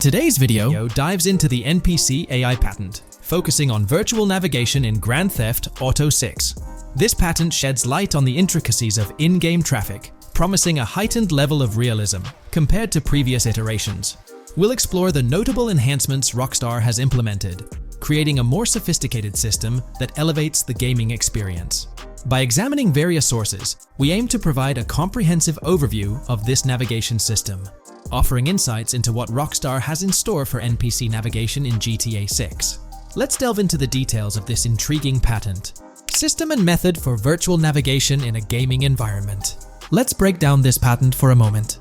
Today's video dives into the NPC AI patent, focusing on virtual navigation in Grand Theft Auto 6. This patent sheds light on the intricacies of in-game traffic, promising a heightened level of realism compared to previous iterations. We'll explore the notable enhancements Rockstar has implemented, creating a more sophisticated system that elevates the gaming experience. By examining various sources, we aim to provide a comprehensive overview of this navigation system, offering insights into what Rockstar has in store for NPC navigation in GTA 6. Let's delve into the details of this intriguing patent. System and method for virtual navigation in a gaming environment. Let's break down this patent for a moment.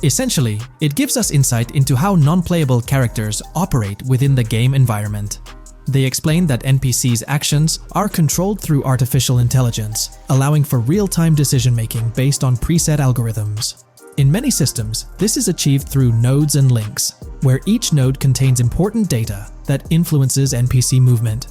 Essentially, it gives us insight into how non-playable characters operate within the game environment. They explain that NPCs' actions are controlled through artificial intelligence, allowing for real-time decision-making based on preset algorithms. In many systems, this is achieved through nodes and links, where each node contains important data that influences NPC movement.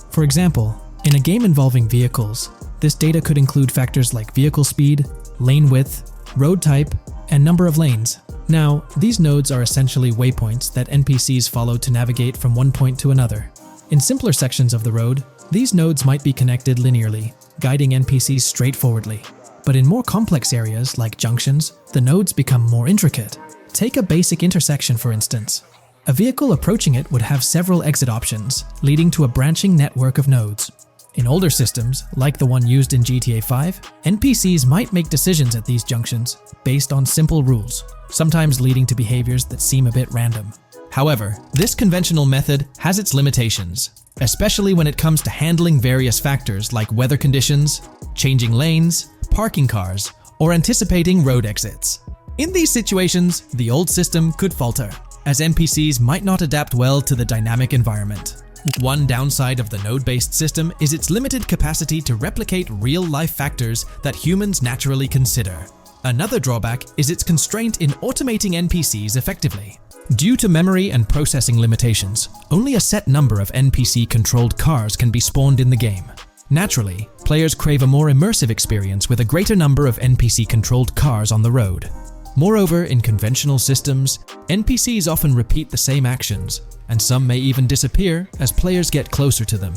For example, in a game involving vehicles, this data could include factors like vehicle speed, lane width, road type, and number of lanes. Now, these nodes are essentially waypoints that NPCs follow to navigate from one point to another. In simpler sections of the road, these nodes might be connected linearly, guiding NPCs straightforwardly. But in more complex areas, like junctions, the nodes become more intricate. Take a basic intersection, for instance. A vehicle approaching it would have several exit options, leading to a branching network of nodes. In older systems, like the one used in GTA 5, NPCs might make decisions at these junctions based on simple rules, sometimes leading to behaviors that seem a bit random. However, this conventional method has its limitations, especially when it comes to handling various factors like weather conditions, changing lanes, parking cars, or anticipating road exits. In these situations, the old system could falter, as NPCs might not adapt well to the dynamic environment. One downside of the node-based system is its limited capacity to replicate real-life factors that humans naturally consider. Another drawback is its constraint in automating NPCs effectively. Due to memory and processing limitations, only a set number of NPC-controlled cars can be spawned in the game. Naturally, players crave a more immersive experience with a greater number of NPC-controlled cars on the road. Moreover, in conventional systems, NPCs often repeat the same actions, and some may even disappear as players get closer to them.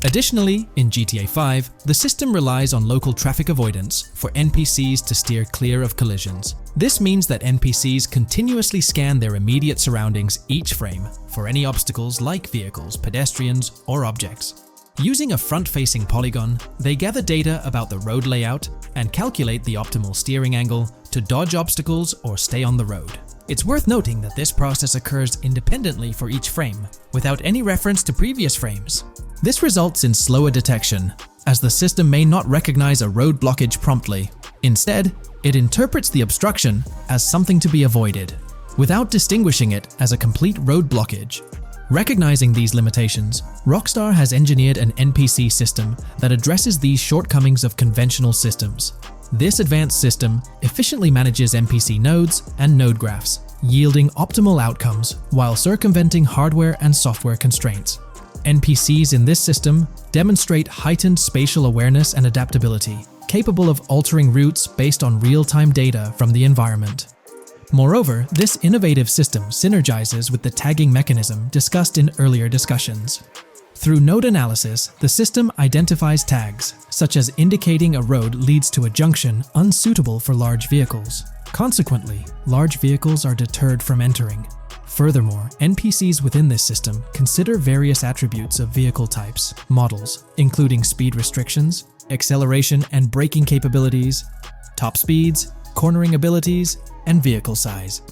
Additionally, in GTA 5, the system relies on local traffic avoidance for NPCs to steer clear of collisions. This means that NPCs continuously scan their immediate surroundings each frame for any obstacles like vehicles, pedestrians, or objects. Using a front-facing polygon, they gather data about the road layout and calculate the optimal steering angle to dodge obstacles or stay on the road. It's worth noting that this process occurs independently for each frame, without any reference to previous frames. This results in slower detection, as the system may not recognize a road blockage promptly. Instead, it interprets the obstruction as something to be avoided, without distinguishing it as a complete road blockage. Recognizing these limitations, Rockstar has engineered an NPC system that addresses these shortcomings of conventional systems. This advanced system efficiently manages NPC nodes and node graphs, yielding optimal outcomes while circumventing hardware and software constraints. NPCs in this system demonstrate heightened spatial awareness and adaptability, capable of altering routes based on real-time data from the environment. Moreover, this innovative system synergizes with the tagging mechanism discussed in earlier discussions. Through node analysis, the system identifies tags, such as indicating a road leads to a junction unsuitable for large vehicles. Consequently, large vehicles are deterred from entering. Furthermore, NPCs within this system consider various attributes of vehicle types, models, including speed restrictions, acceleration and braking capabilities, top speeds, cornering abilities, and vehicle size.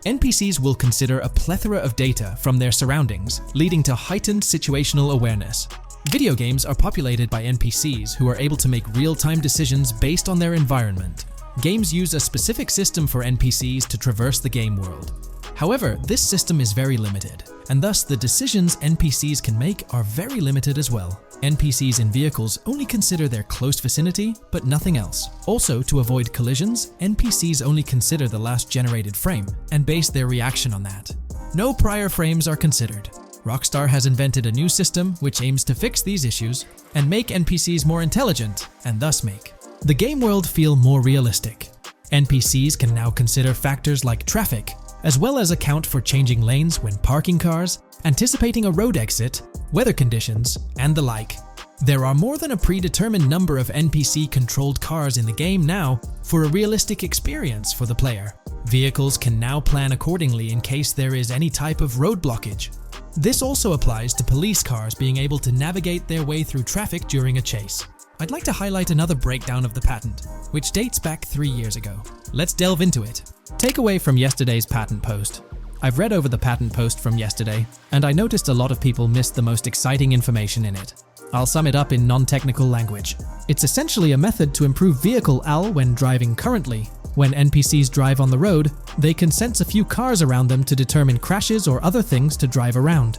NPCs will consider a plethora of data from their surroundings, leading to heightened situational awareness. Video games are populated by NPCs who are able to make real-time decisions based on their environment. Games use a specific system for NPCs to traverse the game world. However, this system is very limited, and thus the decisions NPCs can make are very limited as well. NPCs in vehicles only consider their close vicinity, but nothing else. Also, to avoid collisions, NPCs only consider the last generated frame and base their reaction on that. No prior frames are considered. Rockstar has invented a new system which aims to fix these issues and make NPCs more intelligent, and thus make the game world feel more realistic. NPCs can now consider factors like traffic, as well as account for changing lanes when parking cars, anticipating a road exit, weather conditions, and the like. There are more than a predetermined number of NPC-controlled cars in the game now for a realistic experience for the player. Vehicles can now plan accordingly in case there is any type of road blockage. This also applies to police cars being able to navigate their way through traffic during a chase. I'd like to highlight another breakdown of the patent, which dates back 3 years ago. Let's delve into it. Takeaway from yesterday's patent post. I've read over the patent post from yesterday, and I noticed a lot of people missed the most exciting information in it. I'll sum it up in non-technical language. It's essentially a method to improve vehicle AL when driving currently. When NPCs drive on the road, they can sense a few cars around them to determine crashes or other things to drive around.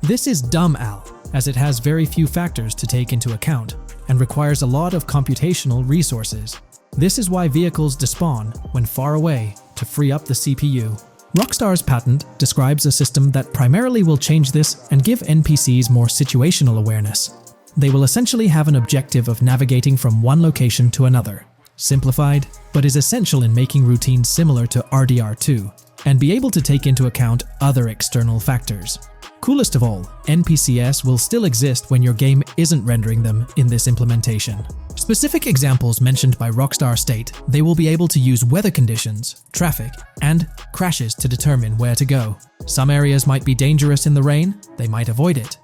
This is dumb AL, as it has very few factors to take into account and requires a lot of computational resources. This is why vehicles despawn when far away to free up the CPU. Rockstar's patent describes a system that primarily will change this and give NPCs more situational awareness. They will essentially have an objective of navigating from one location to another. Simplified, but is essential in making routines similar to RDR2, and be able to take into account other external factors. Coolest of all, NPCs will still exist when your game isn't rendering them in this implementation. Specific examples mentioned by Rockstar state they will be able to use weather conditions, traffic, and crashes to determine where to go. Some areas might be dangerous in the rain, they might avoid it.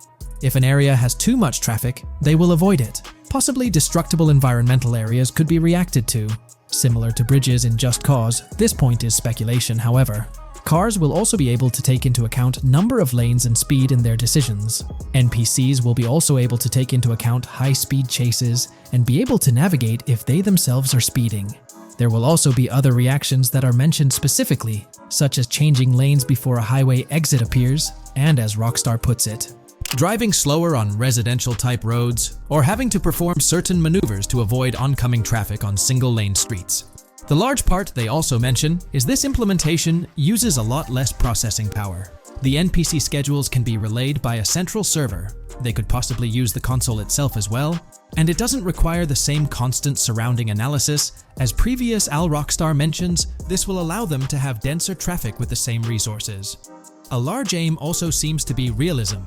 If an area has too much traffic, they will avoid it. Possibly destructible environmental areas could be reacted to. Similar to bridges in Just Cause, this point is speculation, however. Cars will also be able to take into account number of lanes and speed in their decisions. NPCs will be also able to take into account high-speed chases and be able to navigate if they themselves are speeding. There will also be other reactions that are mentioned specifically, such as changing lanes before a highway exit appears, and as Rockstar puts it, driving slower on residential-type roads, or having to perform certain maneuvers to avoid oncoming traffic on single-lane streets. The large part they also mention is this implementation uses a lot less processing power. The NPC schedules can be relayed by a central server. They could possibly use the console itself as well, and it doesn't require the same constant surrounding analysis. As previous Rockstar mentions, this will allow them to have denser traffic with the same resources. A large aim also seems to be realism.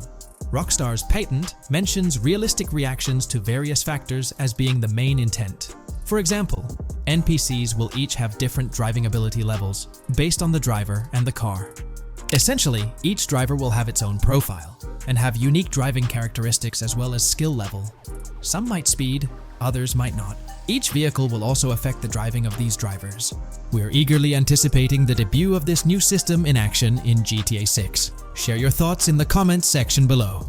Rockstar's patent mentions realistic reactions to various factors as being the main intent. For example, NPCs will each have different driving ability levels based on the driver and the car. Essentially, each driver will have its own profile and have unique driving characteristics as well as skill level. Some might speed, others might not. Each vehicle will also affect the driving of these drivers. We're eagerly anticipating the debut of this new system in action in GTA 6. Share your thoughts in the comments section below.